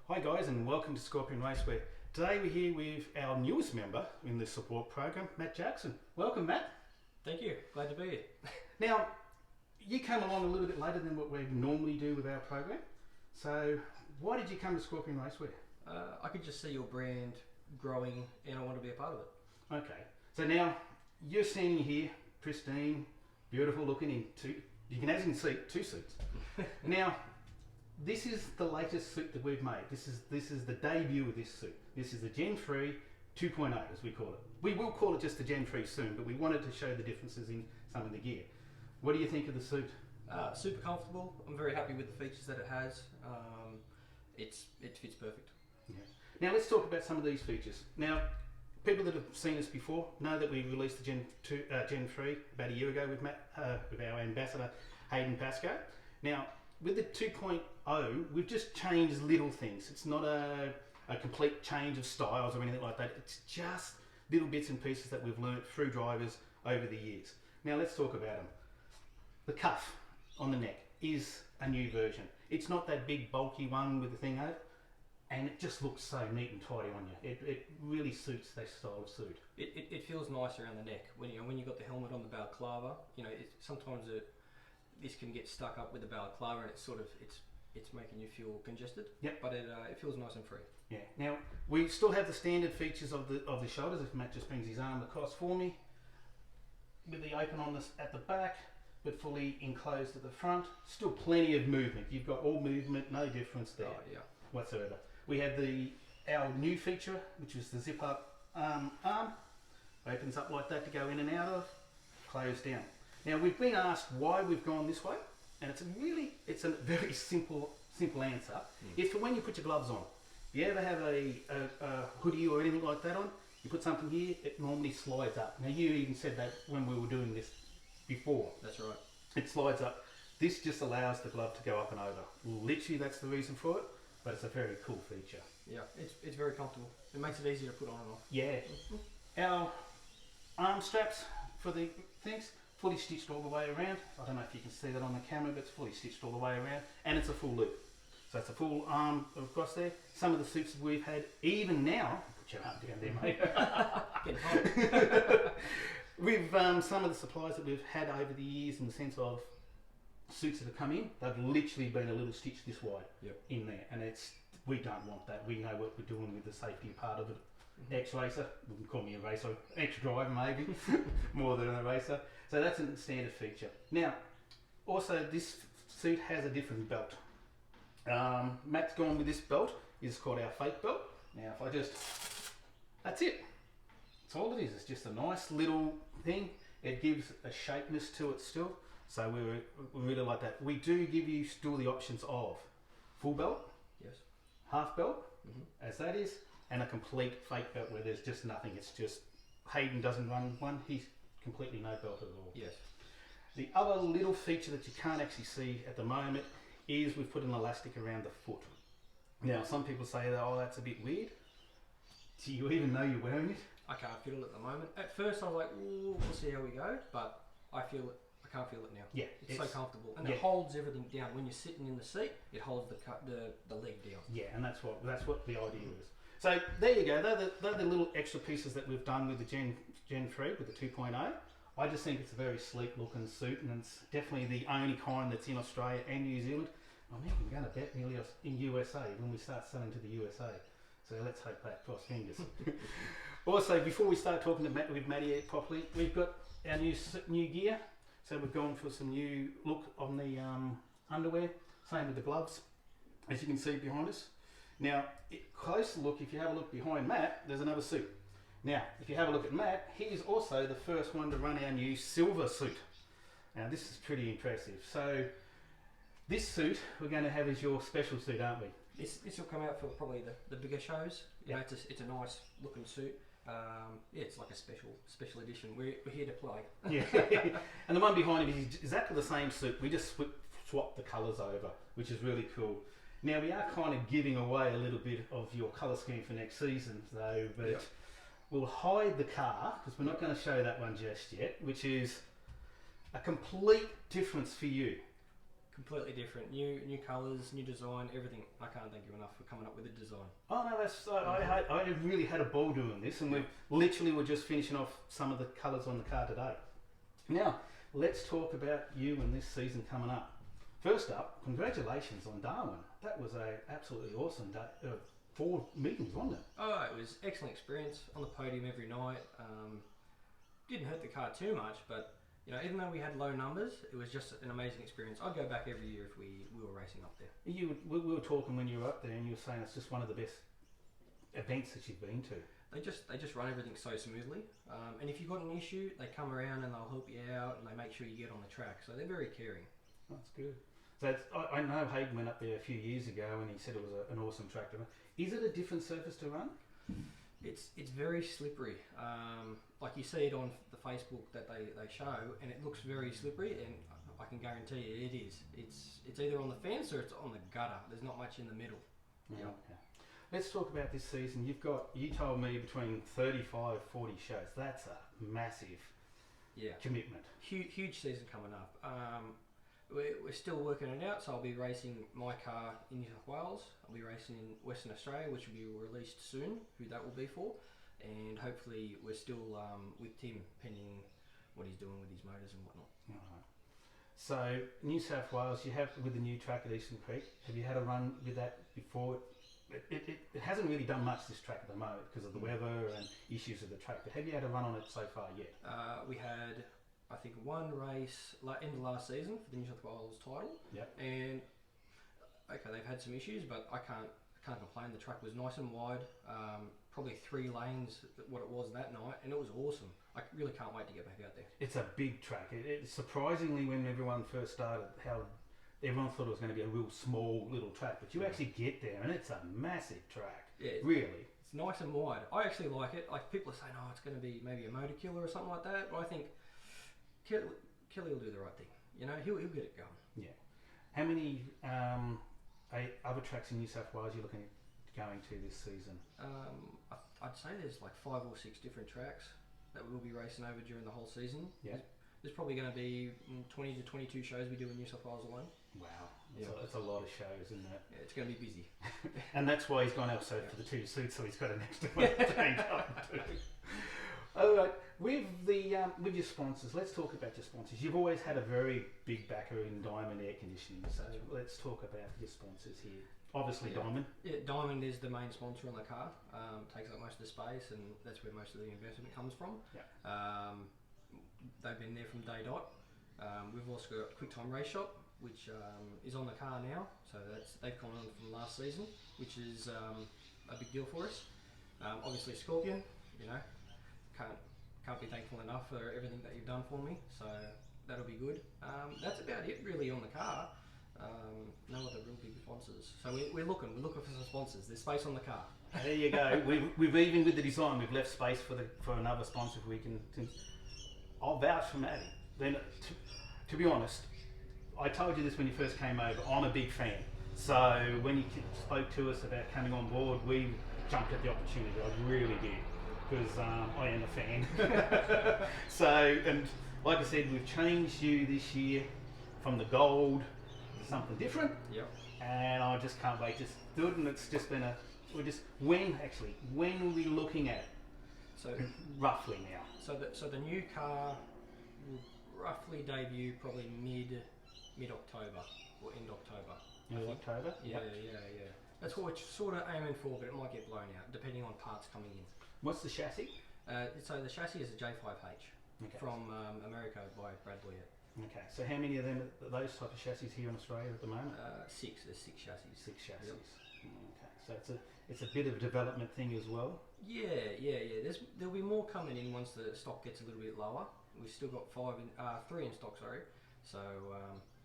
Hi guys, and welcome to Scorpion Racewear. Today we're here with our newest member in the support program, Matt Jackson. Welcome, Matt. Thank you, glad to be here. Now, you came along a little bit later than what we normally do with our program. So, why did you come to Scorpion Racewear? I could just see your brand growing and I want to be a part of it. Okay, so now you're standing here, pristine, beautiful looking in two, you can actually see two suits. Now, this is the latest suit that we've made. This is the debut of this suit. This is the Gen 3 2.0 as we call it. We will call it just the Gen 3 soon, but we wanted to show the differences in some of the gear. What do you think of the suit? Super comfortable. I'm very happy with the features that it has. It fits perfect. Yeah. Now let's talk about some of these features. Now, people that have seen us before know that we released the Gen 3 about a year ago with with our ambassador Hayden Pascoe. Now, with the 2.0, we've just changed little things. It's not a complete change of styles or anything like that. It's just little bits and pieces that we've learnt through drivers over the years. Now let's talk about them. The cuff on the neck is a new version. It's not that big bulky one with the thing over, and it just looks so neat and tidy on you. It really suits that style of suit. It feels nice around the neck. When you got the helmet on the balaclava, sometimes this can get stuck up with the balaclava and it's making you feel congested. Yep. But it feels nice and free. Yeah. Now we still have the standard features of the shoulders. If Matt just brings his arm across for me, with the open on this at the back, but fully enclosed at the front. Still plenty of movement. You've got all movement, no difference there whatsoever. We have our new feature, which is the zip up arm. Opens up like that to go in and out of, closed down. Now we've been asked why we've gone this way, and it's a very simple answer. It's for when you put your gloves on. If you ever have a hoodie or anything like that on, you put something here, it normally slides up. Now you even said that when we were doing this before. That's right. It slides up. This just allows the glove to go up and over. Literally, that's the reason for it, but it's a very cool feature. Yeah, it's very comfortable. It makes it easier to put on and off. Yeah. Our arm straps for the things, fully stitched all the way around. I don't know if you can see that on the camera, but it's fully stitched all the way around, and it's a full loop. So it's a full arm across there. Some of the suits that we've had, even now, put your arm down there, mate. With some of the supplies that we've had over the years, in the sense of suits that have come in, they've literally been a little stitch this wide in there, and we don't want that. We know what we're doing with the safety part of it. Ex-racer, wouldn't call me a racer, ex-driver maybe, more than a racer. So that's a standard feature. Now, also this suit has a different belt. Matt's gone with this belt. It's called our fake belt. Now if I that's it. That's all it is. It's just a nice little thing. It gives a shapeness to it still. So we really like that. We do give you still the options of full belt, yes, half belt, as that is, and a complete fake belt where there's just nothing. It's just Hayden doesn't run one. He's completely no belt at all. Yes. The other little feature that you can't actually see at the moment is we've put an elastic around the foot. Now some people say that, oh, that's a bit weird. Do you even know you're wearing it? I can't feel it at the moment. At first I was like, ooh, we'll see how we go, but I can't feel it now. Yeah, it's so comfortable, and it holds everything down. When you're sitting in the seat, it holds the leg down. Yeah, and that's what the idea is. So there you go. They're the little extra pieces that we've done with the Gen 3 with the 2.0. I just think it's a very sleek looking suit, and it's definitely the only kind that's in Australia and New Zealand. I'm even going to bet nearly in USA when we start selling to the USA. So let's hope that, cross fingers. Also, before we start talking with Matty properly, we've got our new gear. So we've gone for some new look on the underwear. Same with the gloves, as you can see behind us. Now, closer look, if you have a look behind Matt, there's another suit. Now, if you have a look at Matt, he is also the first one to run our new silver suit. Now, this is pretty impressive. So, this suit we're going to have as your special suit, aren't we? This will come out for probably the bigger shows. It's a nice looking suit. It's like a special edition. We're here to play. Yeah, and the one behind him is exactly the same suit. We just swapped the colours over, which is really cool. Now we are kind of giving away a little bit of your colour scheme for next season, though. But we'll hide the car because we're not going to show that one just yet, which is a complete difference for you. completely different. New colours, new design, everything. I can't thank you enough for coming up with a design. Oh no, that's I really had a ball doing this, and we're just finishing off some of the colours on the car today. Now let's talk about you and this season coming up. First up, congratulations on Darwin. That was a absolutely awesome day. 4 meetings, wasn't it? Oh, it was excellent experience on the podium every night. Didn't hurt the car too much, but you know, even though we had low numbers, it was just an amazing experience. I'd go back every year if we were racing up there. We were talking when you were up there, and you were saying it's just one of the best events that you've been to. They just run everything so smoothly, and if you've got an issue, they come around and they'll help you out, and they make sure you get on the track. So they're very caring. That's good. So I know Hayden went up there a few years ago, and he said it was an awesome track to run. Is it a different surface to run? It's very slippery. Like you see it on the Facebook that they show, and it looks very slippery, and I can guarantee you it is. It's either on the fence or it's on the gutter. There's not much in the middle. Yeah. Okay. Let's talk about this season. You told me between 35, 40 shows. That's a massive commitment. Huge season coming up. We're still working it out, so I'll be racing my car in New South Wales. I'll be racing in Western Australia, which will be released soon, who that will be for. And hopefully we're still with Tim, pending what he's doing with his motors and whatnot. Alright. So, New South Wales, you have with the new track at Eastern Creek, have you had a run with that before? It hasn't really done much, this track at the moment, because of the weather and issues of the track, but have you had a run on it so far yet? We had, I think, one race end of last season for the New South Wales title. Yep. And okay, they've had some issues, but I can't complain. The track was nice and wide, probably 3 lanes what it was that night, and it was awesome. I really can't wait to get back out there. It's a big track. It surprisingly, when everyone first started, how everyone thought it was going to be a real small little track, but you actually get there and it's a massive track. Yeah, really. It's nice and wide. I actually like it. Like, people are saying, oh, it's going to be maybe a motor killer or something like that, but I think Kelly will do the right thing. You know, he'll get it going. Yeah. How many other tracks in New South Wales are you looking at going to this season? I'd say there's like 5 or 6 different tracks that we'll be racing over during the whole season. Yeah. There's probably going to be 20 to 22 shows we do in New South Wales alone. Wow, that's a lot of shows, isn't it? Yeah, it's going to be busy. And that's why he's gone also for the 2 suits, so he's got an extra one to change up too. All right, with your sponsors, let's talk about your sponsors. You've always had a very big backer in Diamond Air Conditioning, so let's talk about your sponsors here. Obviously, Diamond. Yeah, Diamond is the main sponsor on the car. Takes up most of the space, and that's where most of the investment comes from. Yeah. They've been there from day dot. We've also got QuickTime Race Shop, which is on the car now. So they've come on from last season, which is a big deal for us. Obviously, Scorpion. You know, can't be thankful enough for everything that you've done for me. So that'll be good. That's about it really on the car. No other real big sponsors. So we're looking for some sponsors. There's space on the car. There you go. We've even with the design, we've left space for another sponsor if we can. I'll vouch for Maddie. Then, to be honest, I told you this when you first came over. I'm a big fan. So when you spoke to us about coming on board, we jumped at the opportunity. I really did, because I am a fan. So, and like I said, we've changed you this year from the gold to something different. Yep. And I just can't wait to do it. And it's just been when are we looking at? So roughly now. So the new car will roughly debut probably mid October or end October. Mid October? Yeah. That's what we're sort of aiming for, but it might get blown out depending on parts coming in. What's the chassis? So the chassis is a J5H from America by Brad Boyette. Okay, so how many of them are those type of chassis here in Australia at the moment? 6. There's 6 chassis. 6 chassis. Yep. Okay, so it's a bit of a development thing as well. Yeah. There'll be more coming in once the stock gets a little bit lower. We've still got 3 in stock, sorry. So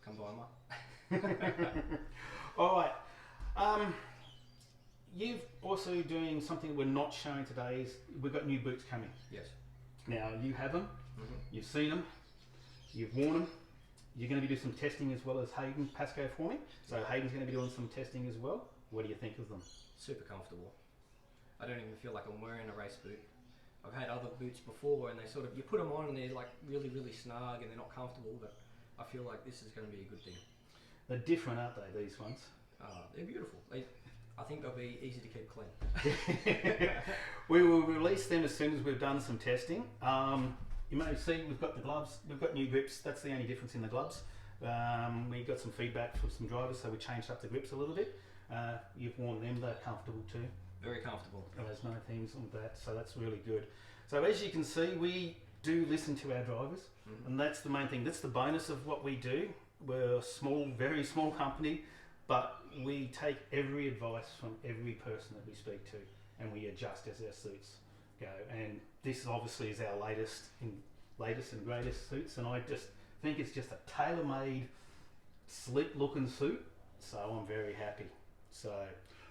come by All right. You've also doing something we're not showing today. Is we've got new boots coming. Yes. Now you have them. Mm-hmm. You've seen them. You've worn them. You're going to be doing some testing as well as Hayden Pascoe for me. So Hayden's going to be doing some testing as well. What do you think of them? Super comfortable. I don't even feel like I'm wearing a race boot. I've had other boots before, and they sort of, you put them on and they're like really, really snug and they're not comfortable, but I feel like this is going to be a good thing. They're different, aren't they, these ones? They're beautiful. I think they'll be easy to keep clean. We will release them as soon as we've done some testing. You may see we've got the gloves, we've got new grips. That's the only difference in the gloves. We got some feedback from some drivers, so we changed up the grips a little bit. You've worn them, they're comfortable too. Very comfortable. There's no things on that, so that's really good. So as you can see, we do listen to our drivers, and that's the main thing. That's the bonus of what we do. We're a small, very small company, but we take every advice from every person that we speak to, and we adjust as our suits go. And this obviously is our latest and greatest suits, and I just think it's just a tailor-made, sleek-looking suit. So I'm very happy. So,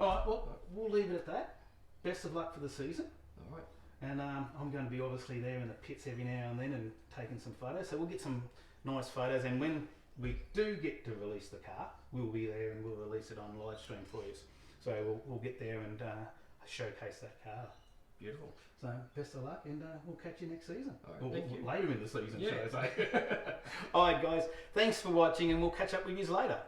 all right, well, we'll leave it at that. Best of luck for the season. All right. And I'm going to be obviously there in the pits every now and then and taking some photos. So we'll get some nice photos, and when we do get to release the car, we'll be there and we'll release it on live stream for you. So we'll get there and showcase that car. Beautiful. So best of luck, and we'll catch you next season. All right, thank you. Later in the season, Yeah. should I say. All right, guys, thanks for watching, and we'll catch up with you later.